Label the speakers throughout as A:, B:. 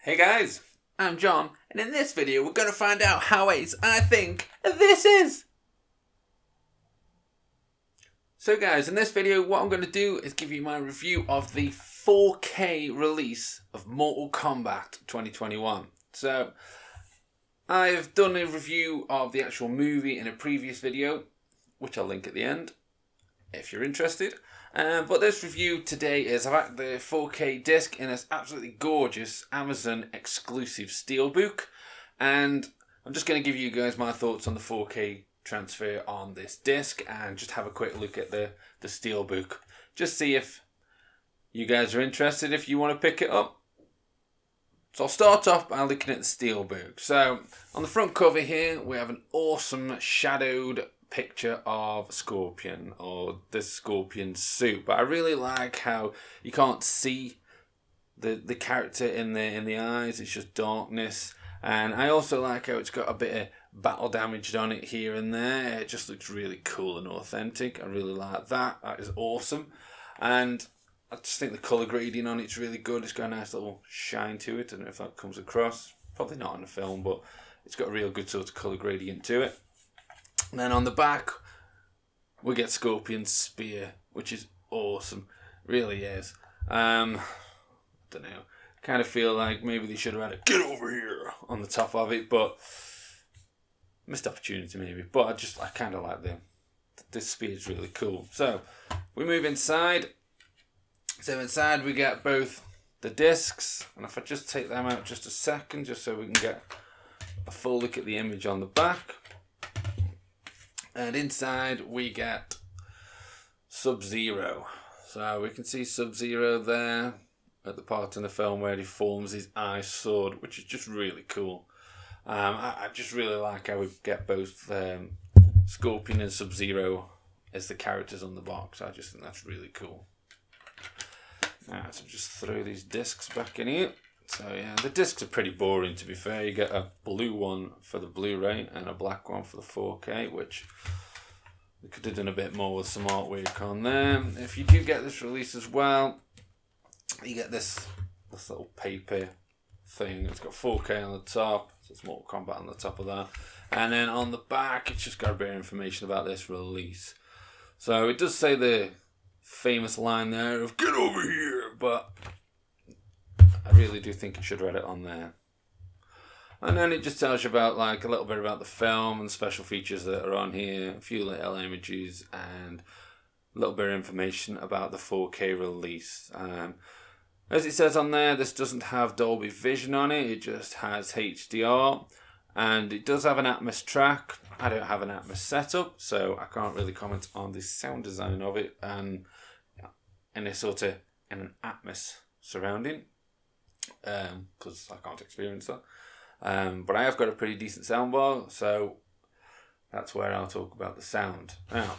A: Hey guys, I'm John, and in this video we're going to find out how ace I think this is. So guys, in this video what I'm going to do is give you my review of the 4K release of Mortal Kombat 2021. So, I've done a review of the actual movie in a previous video, which I'll link at the end, if you're interested. But this review today is about the 4K disc in this absolutely gorgeous Amazon exclusive Steelbook. And I'm just going to give you guys my thoughts on the 4K transfer on this disc and just have a quick look at the Steelbook. Just see if you guys are interested, if you want to pick it up. So I'll start off by looking at the Steelbook. So on the front cover here we have an awesome shadowed picture of Scorpion, or the Scorpion suit, but I really like how you can't see the character in the eyes. It's just darkness, and I also like how it's got a bit of battle damage on it here and there. It just looks really cool and authentic. I really like that. That is awesome, and I just think the colour grading on it's really good. It's got a nice little shine to it. I don't know if that comes across. Probably not in the film, but it's got a real good sort of colour gradient to it. And then on the back, we get Scorpion's spear, which is awesome. Really is. I don't know. Kind of feel like maybe they should have had a "get over here" on the top of it, but missed opportunity maybe. But I kind of like this spear is really cool. So we move inside. So inside we get both the discs, and if I just take them out just a second, just so we can get a full look at the image on the back. And inside we get Sub-Zero. So we can see Sub-Zero there at the part in the film where he forms his ice sword, which is just really cool. I just really like how we get both Scorpion and Sub-Zero as the characters on the box. I just think that's really cool. Now, so just throw these discs back in here. So yeah, the discs are pretty boring, to be fair. You get a blue one for the Blu-ray and a black one for the 4K, which we could have done a bit more with some artwork on there. If you do get this release as well, you get this little paper thing. It's got 4K on the top, so it's Mortal Kombat on the top of that. And then on the back, it's just got a bit of information about this release. So it does say the famous line there of "get over here," but I really do think it should read it on there. And then it just tells you about a little bit about the film and special features that are on here, a few little images and a little bit of information about the 4K release. As it says on there, this doesn't have Dolby Vision on it, it just has HDR, and it does have an Atmos track. I don't have an Atmos setup, so I can't really comment on the sound design of it and in an Atmos surrounding. Because I can't experience that. But I have got a pretty decent soundbar, so that's where I'll talk about the sound. Now,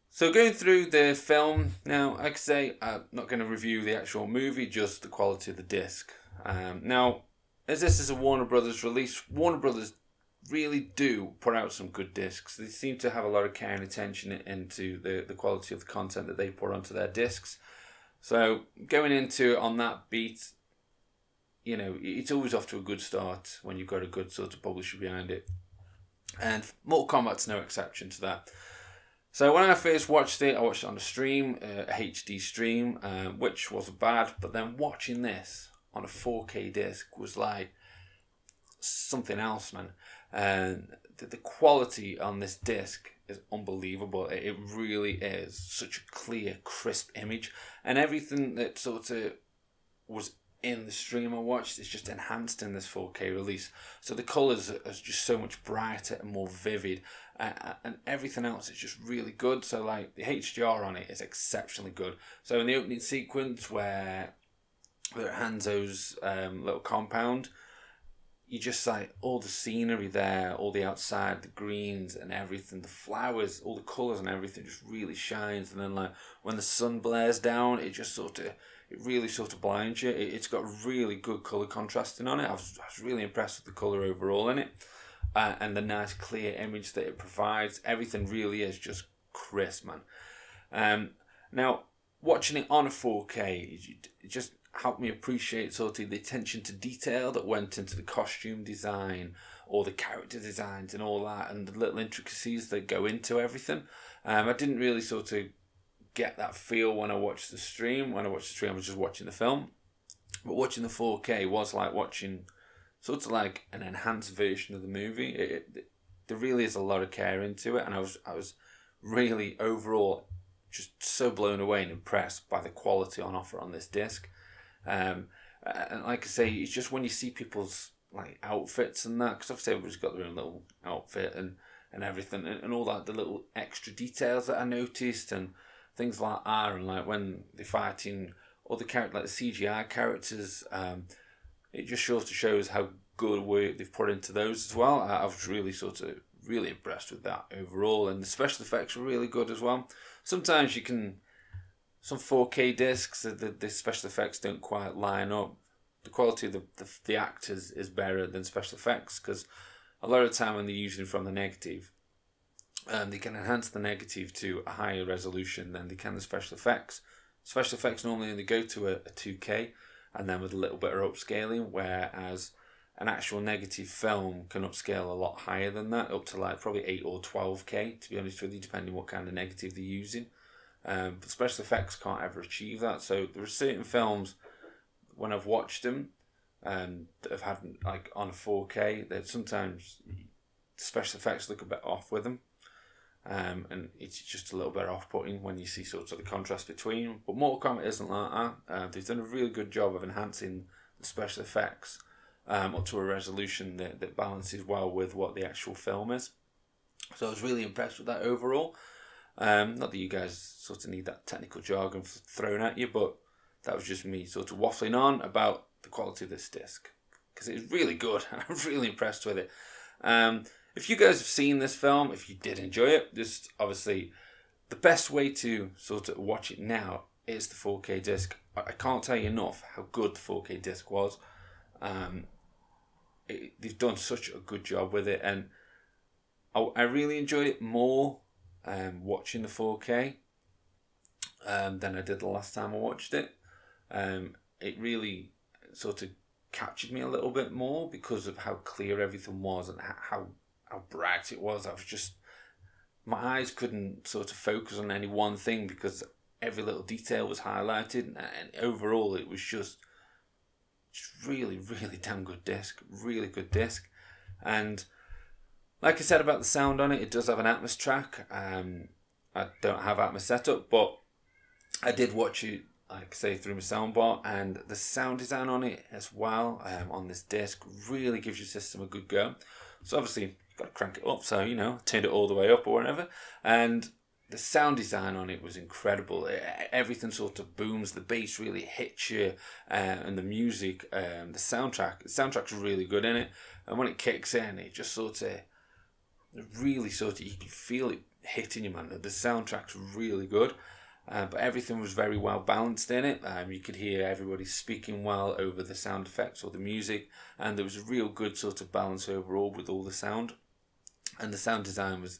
A: so going through the film, now, like I say, I'm not going to review the actual movie, just the quality of the disc. Now, as this is a Warner Brothers release, Warner Brothers really do put out some good discs. They seem to have a lot of care and attention into the quality of the content that they put onto their discs. So going into it on that beat, you know, it's always off to a good start when you've got a good sort of publisher behind it. And Mortal Kombat's no exception to that. So when I first watched it, I watched it on a stream, a HD stream, which wasn't bad. But then watching this on a 4K disc was like something else, man. And the quality on this disc is unbelievable. It really is such a clear, crisp image, and everything that sort of was in the stream I watched is just enhanced in this 4K release. So the colours are just so much brighter and more vivid, and everything else is just really good. So like the HDR on it is exceptionally good. So in the opening sequence where they're at Hanzo's little compound, you just like all the scenery there, all the outside, the greens and everything, the flowers, all the colours and everything just really shines. And then like when the sun blares down, it really sort of blinds you. It's got really good colour contrasting on it. I was really impressed with the colour overall in it, and the nice clear image that it provides. Everything really is just crisp, man. Now watching it on a 4K, it just helped me appreciate sort of the attention to detail that went into the costume design or the character designs and all that, and the little intricacies that go into everything. I didn't really sort of get that feel when I watched the stream. When I watched the stream, I was just watching the film. But watching the 4K was like watching sort of like an enhanced version of the movie. There really is a lot of care into it, and I was really overall just so blown away and impressed by the quality on offer on this disc. And like I say, it's just when you see people's like outfits and that, because obviously everybody's got their own little outfit and everything, and all that, the little extra details that I noticed and things like that, and like when they're fighting other characters, like the CGI characters, it just shows how good work they've put into those as well. I was really impressed with that overall, and the special effects were really good as well. Sometimes some 4K discs, the special effects don't quite line up. The quality of the actors is better than special effects, because a lot of the time when they're using from the negative, they can enhance the negative to a higher resolution than they can the special effects. Special effects normally only go to a 2K, and then with a little bit of upscaling, whereas an actual negative film can upscale a lot higher than that, up to like probably 8 or 12K, to be honest with you, depending what kind of negative they're using. But special effects can't ever achieve that. So there are certain films, when I've watched them, that have had like on 4K, that sometimes special effects look a bit off with them. And it's just a little bit off-putting when you see sort of the contrast between. But Mortal Kombat isn't like that. They've done a really good job of enhancing the special effects up to a resolution that balances well with what the actual film is. So I was really impressed with that overall. Not that you guys sort of need that technical jargon thrown at you, but that was just me sort of waffling on about the quality of this disc, because it's really good. I'm really impressed with it. If you guys have seen this film, if you did enjoy it, just obviously the best way to sort of watch it now is the 4K disc. I can't tell you enough how good the 4K disc was. They've done such a good job with it, and I really enjoyed it more watching the 4K than I did the last time I watched it. It really sort of captured me a little bit more because of how clear everything was and how bright it was. My eyes couldn't sort of focus on any one thing because every little detail was highlighted, and overall it was just really, really damn good disc. Really good disc. And like I said about the sound on it, it does have an Atmos track. I don't have Atmos set up, but I did watch it, like I say, through my soundbar, and the sound design on it as well, on this disc, really gives your system a good go. So obviously you've got to crank it up, so turned it all the way up or whatever, and the sound design on it was incredible. Everything sort of booms, the bass really hits you, and the music, the soundtrack's really good in it, and when it kicks in, it just sort of really you can feel it hitting you, man. The soundtrack's really good. But everything was very well balanced in it. You could hear everybody speaking well over the sound effects or the music, and there was a real good sort of balance overall with all the sound, and the sound design was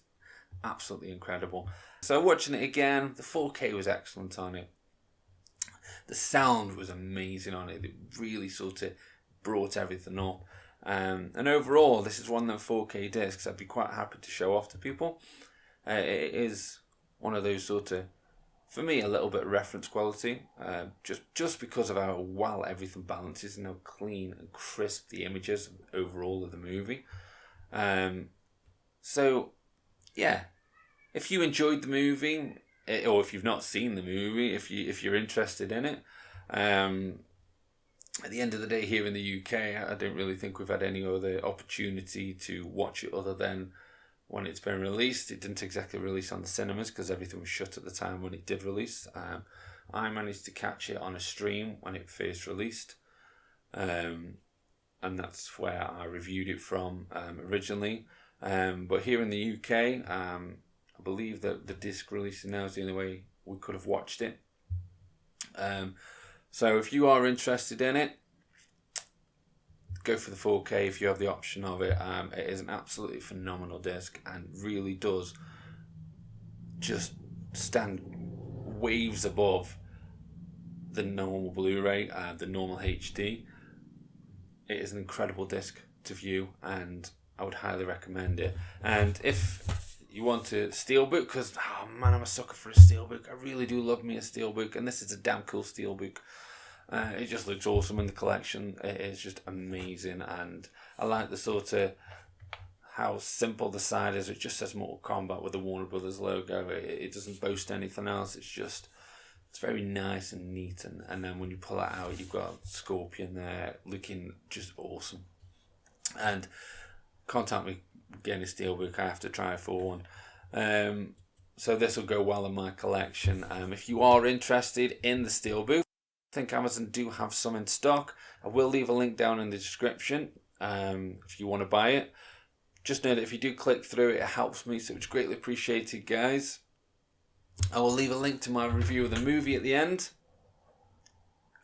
A: absolutely incredible. So watching it again, the 4K was excellent on it. The sound was amazing on it. It really sort of brought everything up. And overall, this is one of the 4K discs I'd be quite happy to show off to people. It is one of those sort of, for me, a little bit of reference quality, just because of how well everything balances and how clean and crisp the images overall of the movie. So, yeah, if you enjoyed the movie, or if you've not seen the movie, if you're interested in it, at the end of the day, here in the UK, I don't really think we've had any other opportunity to watch it other than when it's been released. It didn't exactly release on the cinemas because everything was shut at the time when it did release. I managed to catch it on a stream when it first released, and that's where I reviewed it from originally. But here in the UK, I believe that the disc releasing now is the only way we could have watched it. So if you are interested in it, go for the 4K if you have the option of it. It is an absolutely phenomenal disc and really does just stand waves above the normal Blu-ray, the normal HD. It is an incredible disc to view, and I would highly recommend it. And if you want a Steelbook, because, oh man, I'm a sucker for a Steelbook. I really do love me a Steelbook, and this is a damn cool Steelbook. It just looks awesome in the collection. It is just amazing, and I like the sort of how simple the side is. It just says Mortal Kombat with the Warner Brothers logo. It doesn't boast anything else. It's very nice and neat, and then when you pull it out, you've got Scorpion there looking just awesome. And contact me getting a Steelbook. I have to try for one. So this will go well in my collection. If you are interested in the Steelbook, I think Amazon do have some in stock. I will leave a link down in the description if you want to buy it. Just know that if you do click through, it helps me, so it's greatly appreciated, guys. I will leave a link to my review of the movie at the end.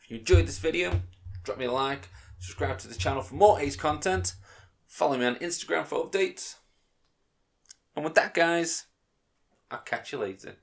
A: If you enjoyed this video, drop me a like, subscribe to the channel for more Ace content, follow me on Instagram for updates. And with that, guys, I'll catch you later.